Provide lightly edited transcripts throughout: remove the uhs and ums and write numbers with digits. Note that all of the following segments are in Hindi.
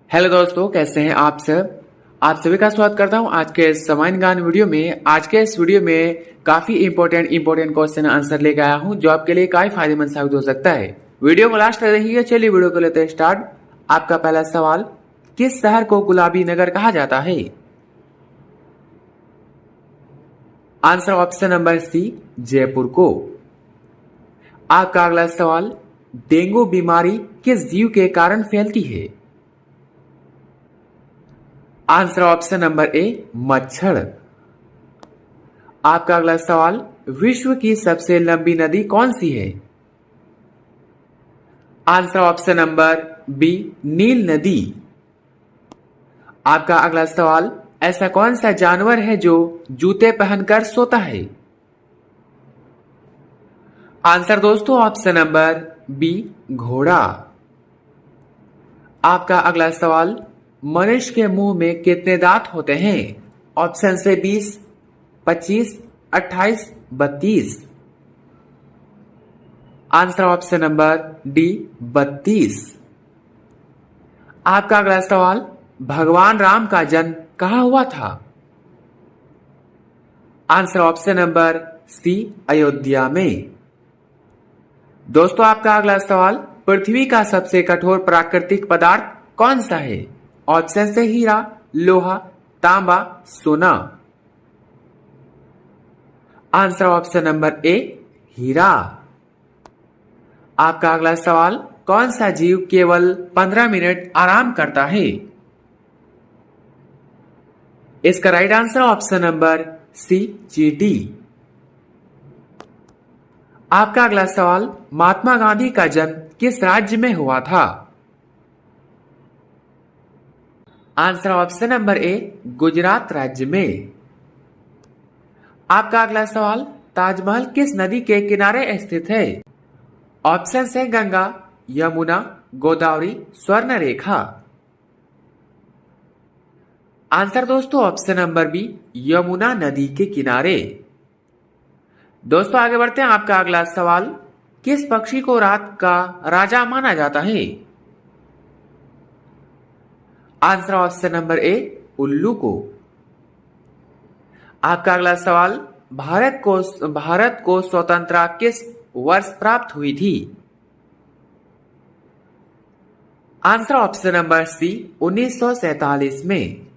हेलो दोस्तों, कैसे हैं आप सब। आप सभी का स्वागत करता हूं आज के समय ज्ञान वीडियो में। आज के इस वीडियो में काफी इंपॉर्टेंट क्वेश्चन आंसर लेकर आया हूं जो आपके लिए काफी फायदेमंद साबित हो सकता है। वीडियो को लास्ट तक देखिए। चलिए वीडियो को लेते हैं स्टार्ट। आपका पहला सवाल, किस शहर को गुलाबी नगर कहा जाता है? Answer option number C, Jaipur को। आपका अगला सवाल, डेंगू बीमारी किस जीव के कारण फैलती है? आंसर ऑप्शन नंबर ए, मच्छर। आपका अगला सवाल, विश्व की सबसे लंबी नदी कौन सी है? आंसर ऑप्शन नंबर बी, नील नदी। आपका अगला सवाल, ऐसा कौन सा जानवर है जो जूते पहनकर सोता है? आंसर दोस्तों ऑप्शन नंबर बी, घोड़ा। आपका अगला सवाल, मनुष्य के मुंह में कितने दांत होते हैं? ऑप्शन से 20, 25, 28, 32। Answer option number D, 32। आपका अगला सवाल, भगवान राम का जन्म कहां हुआ था? Answer option number C, Ayodhya में। दोस्तों आपका अगला सवाल, पृथ्वी का सबसे कठोर प्राकृतिक पदार्थ कौन सा है? ऑप्शन से हीरा, लोहा, तांबा, सोना। आंसर ऑप्शन नंबर ए, हीरा। आपका अगला सवाल, कौन सा जीव केवल 15 मिनट आराम करता है? इसका right answer option number C, चींटी। आपका अगला सवाल, महात्मा गांधी का जन्म किस राज्य में हुआ था? आंसर ऑप्शन नंबर ए, गुजरात राज्य में। आपका अगला सवाल, ताजमहल किस नदी के किनारे स्थित है? ऑप्शन से गंगा, यमुना, गोदावरी, स्वर्णरेखा। आंसर दोस्तों ऑप्शन नंबर बी, यमुना नदी के किनारे। दोस्तों आगे बढ़ते हैं। आपका अगला सवाल, किस पक्षी को रात का राजा माना जाता है? आंसर ऑप्शन नंबर ए, उल्लू को। आपका अगला सवाल, भारत को स्वतंत्रता किस वर्ष प्राप्त हुई थी? आंसर ऑप्शन नंबर सी, 1947 में।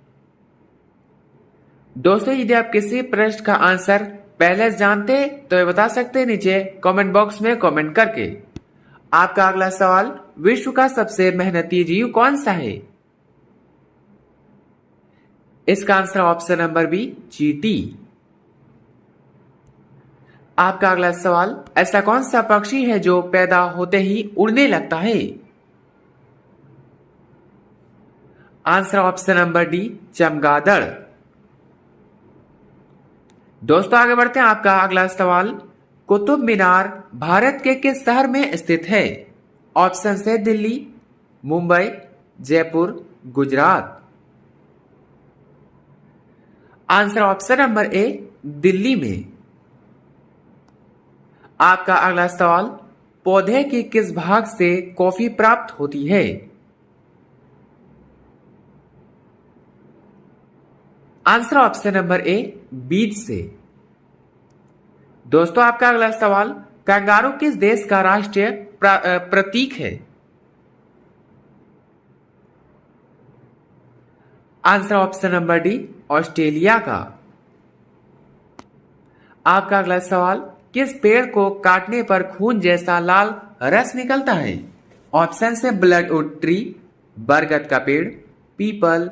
दोस्तों यदि आप किसी प्रश्न का आंसर पहले से जानते तो ये बता सकते हैं नीचे कमेंट बॉक्स में कमेंट करके। आपका अगला सवाल, विश्व का सबसे मेहनती जीव कौन सा है? इसका आंसर ऑप्शन नंबर बी, चींटी। आपका अगला सवाल, ऐसा कौन सा पक्षी है जो पैदा होते ही उड़ने लगता है? आंसर ऑप्शन नंबर डी, चमगादड़। दोस्तों आगे बढ़ते हैं। आपका अगला सवाल, कुतुब मीनार भारत के किस शहर में स्थित है? ऑप्शन से Delhi, Mumbai, Jaipur, Gujarat. Answer option number ए, दिल्ली में। आपका अगला सवाल, पौधे के किस भाग से कॉफी प्राप्त होती है? आंसर ऑप्शन नंबर ए, बीज से। दोस्तों आपका अगला सवाल, कंगारू किस देश का राष्ट्रीय प्रतीक है? Answer option number D, Australia का। आपका अगला सवाल, किस पेड़ को काटने पर खून जैसा लाल रस निकलता है? ऑप्शन से ब्लडवुड ट्री, बरगद का पेड़, पीपल,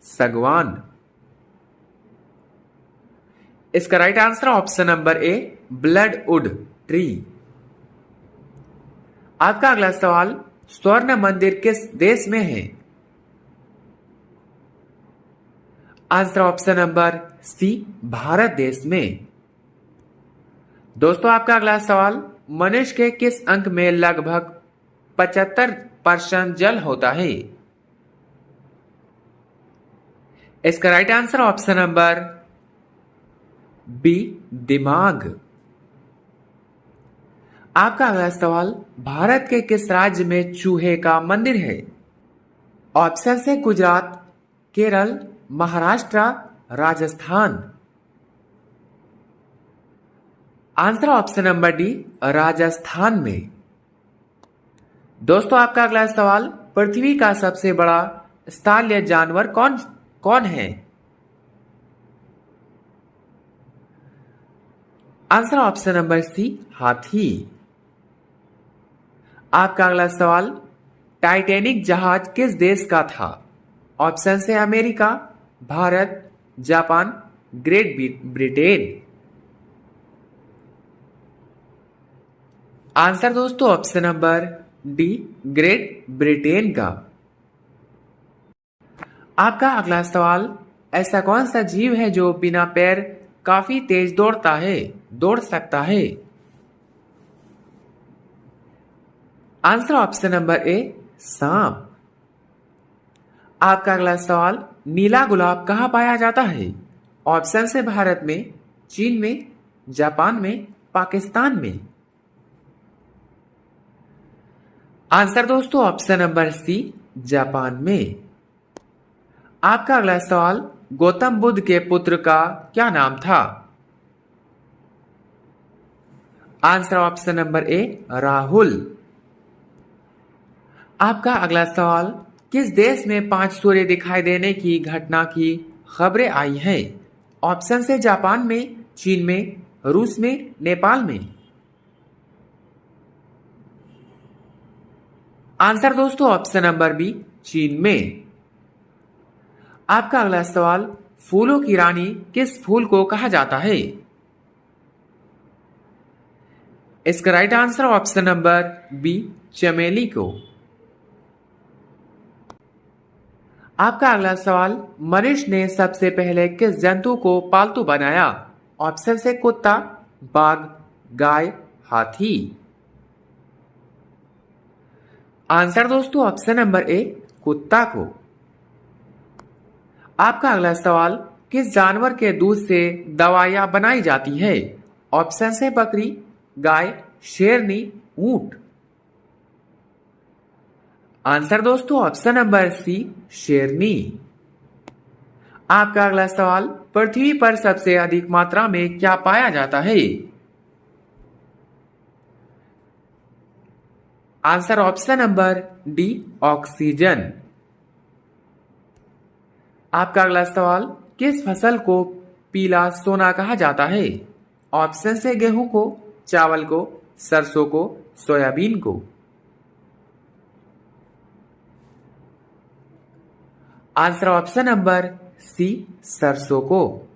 सागवान। इसका right answer option number A, bloodwood tree. आपका अगला सवाल, स्वर्ण मंदिर किस देश में है? Answer option number C, Bharat देश में। दोस्तों आपका अगला सवाल, मनुष्य के किस अंग में लगभग 75% जल होता है? इसका right answer option number B, दिमाग। आपका अगला सवाल, भारत के किस राज्य में चूहे का मंदिर है? ऑप्शन से Gujarat, Kerala, Maharashtra, Rajasthan. Answer option number D, Rajasthan में। दोस्तों आपका अगला सवाल, पृथ्वी का सबसे बड़ा स्थलीय जानवर कौन कौन है? आंसर ऑप्शन नंबर सी, हाथी। आपका अगला सवाल, टाइटैनिक जहाज किस देश का था? ऑप्शन से America, Bharat, Japan, Great Britain. Answer दोस्तों option number D, Great Britain का। आपका अगला सवाल, ऐसा कौन सा जीव है जो बिना पैर काफी तेज दौड़ सकता है? आंसर ऑप्शन नंबर ए, सांप। आपका अगला सवाल, नीला गुलाब कहाँ पाया जाता है? ऑप्शन से भारत में, चीन में, जापान में, पाकिस्तान में। आंसर दोस्तों ऑप्शन नंबर सी, जापान में। आपका अगला सवाल, गौतम बुद्ध के पुत्र का क्या नाम था? आंसर ऑप्शन नंबर ए, राहुल। आपका अगला सवाल, किस देश में 5 सूर्य दिखाई देने की घटना की खबरें आई हैं? ऑप्शन से जापान में, चीन में, रूस में, नेपाल में। आंसर दोस्तों ऑप्शन नंबर बी, चीन में। आपका अगला सवाल, फूलों की रानी किस फूल को कहा जाता है? इसका right answer option number B, चमेली को। आपका अगला सवाल, मनुष्य ने सबसे पहले किस जंतु को पालतू बनाया? ऑप्शन से कुत्ता, बाघ, गाय, हाथी। आंसर दोस्तों ऑप्शन नंबर ए, कुत्ता को। आपका अगला सवाल, किस जानवर के दूध से दवाइयां बनाई जाती है? ऑप्शन से बकरी, गाय, शेरनी, ऊंट। आंसर दोस्तों ऑप्शन नंबर सी, शेरनी। आपका अगला सवाल, पृथ्वी पर सबसे अधिक मात्रा में क्या पाया जाता है? Answer option number D, oxygen. आपका अगला सवाल, किस फसल को पीला सोना कहा जाता है? ऑप्शन से गेहूं को, चावल को, सरसों को, सोयाबीन को। आंसर ऑप्शन नंबर सी, सरसों को।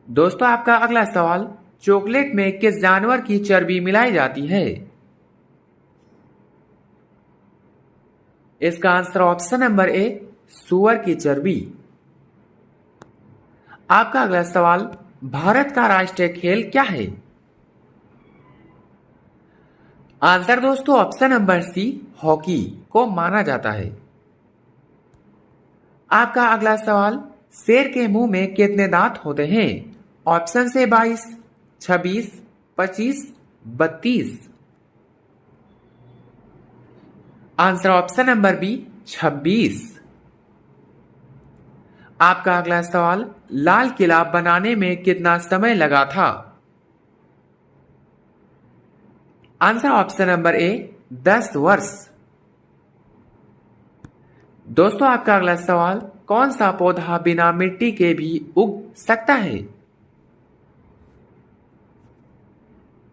दोस्तों आपका अगला सवाल, चॉकलेट में किस जानवर की चर्बी मिलाई जाती है? इसका आंसर ऑप्शन नंबर ए, सूअर की चर्बी। आपका अगला सवाल, भारत का राष्ट्रीय खेल क्या है? आंसर दोस्तों ऑप्शन नंबर सी, हॉकी को माना जाता है। आपका अगला सवाल, शेर के मुंह में कितने दांत होते हैं? ऑप्शन से 22, 26, 25, 32। Answer option number B, 26। आपका अगला सवाल, लाल किला बनाने में कितना समय लगा था? आंसर ऑप्शन नंबर ए, 10 वर्ष। दोस्तों आपका अगला सवाल, कौन सा पौधा बिना मिट्टी के भी उग सकता है?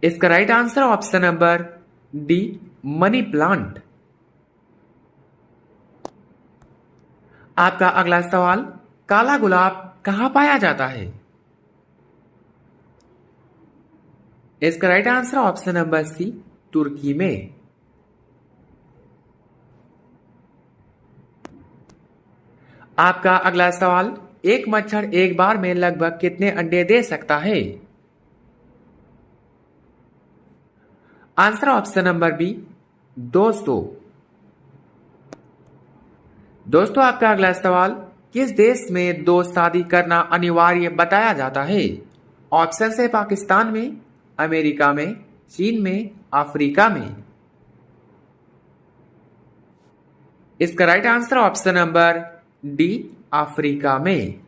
इसका right answer option number D, money plant. आपका अगला सवाल, काला गुलाब कहां पाया जाता है? इसका right answer option number C, तुर्की में। आपका अगला सवाल, एक मच्छर एक बार में लगभग कितने अंडे दे सकता है? Answer option number B, 200। दोस्तों आपका अगला सवाल, किस देश में 2 शादी करना अनिवार्य बताया जाता है? ऑप्शन से पाकिस्तान में, अमेरिका में, चीन में, अफ्रीका में। इसका right answer option number D, Africa में।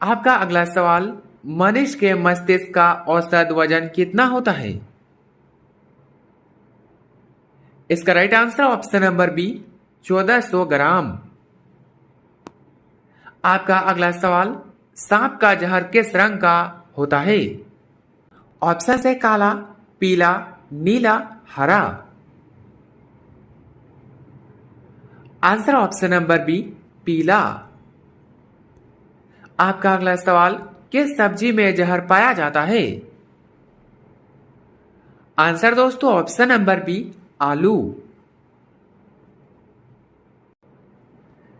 आपका अगला सवाल, मनुष्य के मस्तिष्क का औसत वजन कितना होता है? इसका right answer option number B, 1400 gram. आपका अगला सवाल, सांप का जहर किस रंग का होता है? ऑप्शन है काला, पीला, नीला, हरा। आंसर ऑप्शन नंबर बी, पीला। आपका अगला सवाल, किस सब्जी में जहर पाया जाता है? आंसर दोस्तों ऑप्शन नंबर बी, आलू।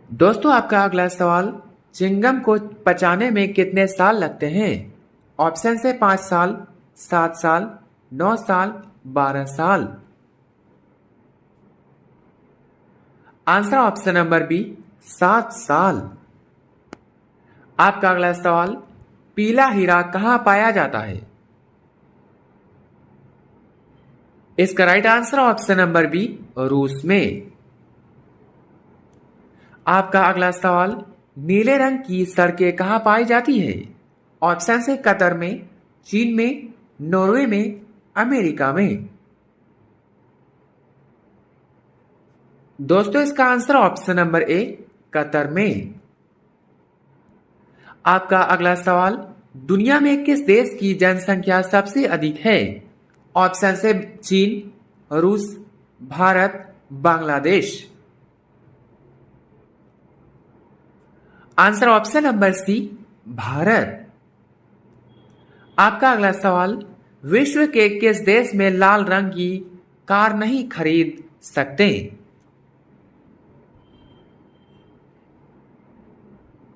दोस्तों आपका अगला सवाल, चिंगम को पचाने में कितने साल लगते हैं? ऑप्शन से 5 साल, 7 साल, 9 साल, 12 साल। आंसर ऑप्शन नंबर बी, 7 साल। आपका अगला सवाल, पीला हीरा कहां पाया जाता है? इसका right answer option number B, रूस में। आपका अगला सवाल, नीले रंग की सड़कें कहां पाई जाती है? ऑप्शन है कतर में, चीन में, नॉर्वे में, अमेरिका में। दोस्तों इसका आंसर ऑप्शन नंबर ए, कतर में। आपका अगला सवाल, दुनिया में किस देश की जनसंख्या सबसे अधिक है? ऑप्शन से चीन, रूस, Bharat, Bangladesh. Answer option number C, Bharat. आपका अगला सवाल, विश्व के किस देश में लाल रंग की कार नहीं खरीद सकते?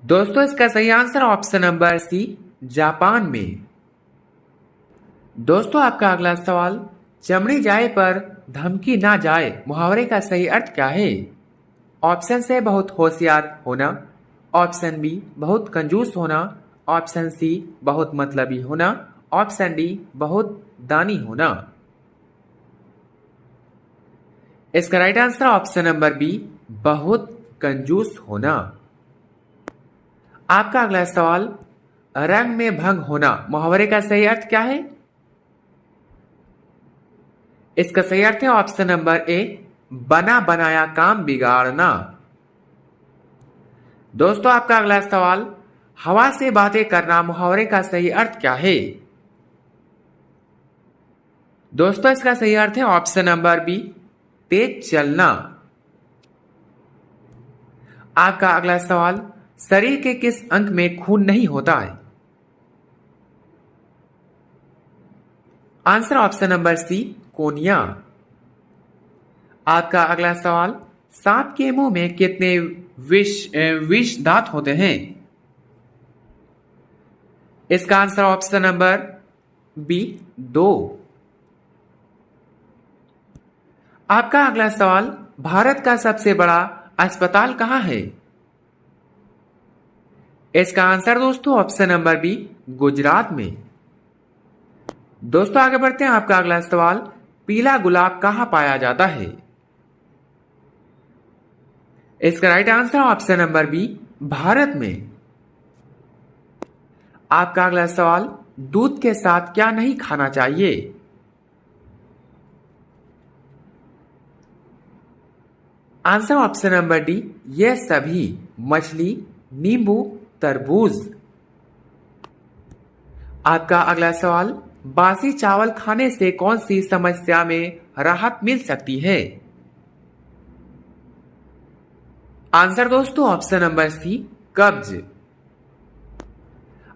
दोस्तों इसका सही answer option number C, Japan में। दोस्तों आपका अगला सवाल, चमड़ी जाए पर धमकी ना जाए मुहावरे का सही अर्थ क्या है? ऑप्शन से बहुत होशियार होना, ऑप्शन बी बहुत कंजूस होना, ऑप्शन सी बहुत मतलबी होना, ऑप्शन डी बहुत दानी होना। इसका right answer option number B, बहुत कंजूस होना। आपका अगला सवाल, रंग में भंग होना मुहावरे का सही अर्थ क्या है? इसका सही अर्थ है ऑप्शन नंबर ए, बना बनाया काम बिगाड़ना। दोस्तों आपका अगला सवाल, हवा से बातें करना मुहावरे का सही अर्थ क्या है? दोस्तों इसका सही अर्थ है ऑप्शन नंबर बी, तेज चलना। आपका अगला सवाल, शरीर के किस अंग में खून नहीं होता है? आंसर ऑप्शन नंबर सी, कोनिया। आपका अगला सवाल, सांप के मुंह में कितने विष दांत होते हैं? इसका आंसर ऑप्शन नंबर बी, 2। आपका अगला सवाल, भारत का सबसे बड़ा अस्पताल कहां है? इसका आंसर दोस्तों ऑप्शन नंबर बी, गुजरात में। दोस्तों आगे बढ़ते हैं। आपका अगला सवाल, पीला गुलाब कहां पाया जाता है? इसका right answer option number B, Bharat में। आपका अगला सवाल, दूध के साथ क्या नहीं खाना चाहिए? आंसर ऑप्शन नंबर डी, ये सभी, मछली, नींबू, तरबूज। आपका अगला सवाल, बासी चावल खाने से कौन सी समस्या में राहत मिल सकती है? आंसर दोस्तों ऑप्शन नंबर सी, कब्ज।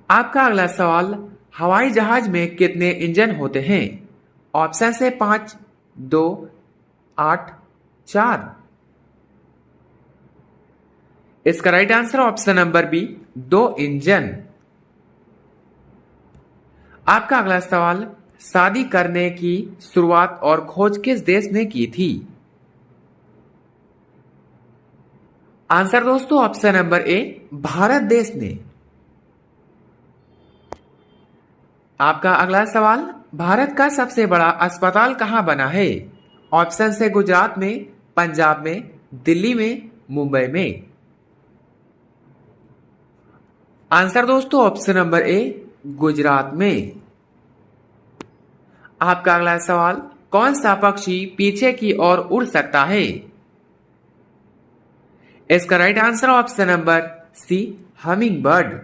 आपका अगला सवाल, हवाई जहाज में कितने इंजन होते हैं? ऑप्शन से 5, 2, 8, 4। इसका right answer option number B, 2 engine. आपका अगला सवाल, शादी करने की शुरुआत और खोज किस देश ने की थी? आंसर दोस्तों ऑप्शन नंबर ए, भारत देश ने। आपका अगला सवाल, भारत का सबसे बड़ा अस्पताल कहां बना है? ऑप्शन से गुजरात में, पंजाब में, दिल्ली में, मुंबई में। आंसर दोस्तों ऑप्शन नंबर ए, गुजरात में। आपका अगला सवाल, कौन सा पक्षी पीछे की ओर उड़ सकता है? इसका right answer option number C, hummingbird.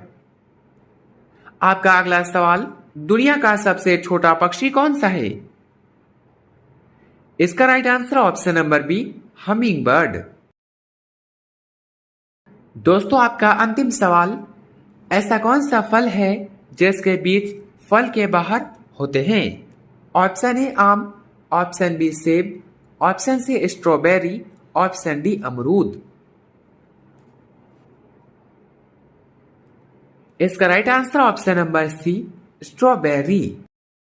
आपका अगला सवाल, दुनिया का सबसे छोटा पक्षी कौन सा है? इसका right answer option number B, hummingbird. दोस्तों आपका अंतिम सवाल, ऐसा कौन सा फल है जिसके बीज फल के बाहर होते हैं? ऑप्शन ए आम, ऑप्शन बी सेब, option C strawberry, option D अमरूद। इसका right answer option number C, strawberry.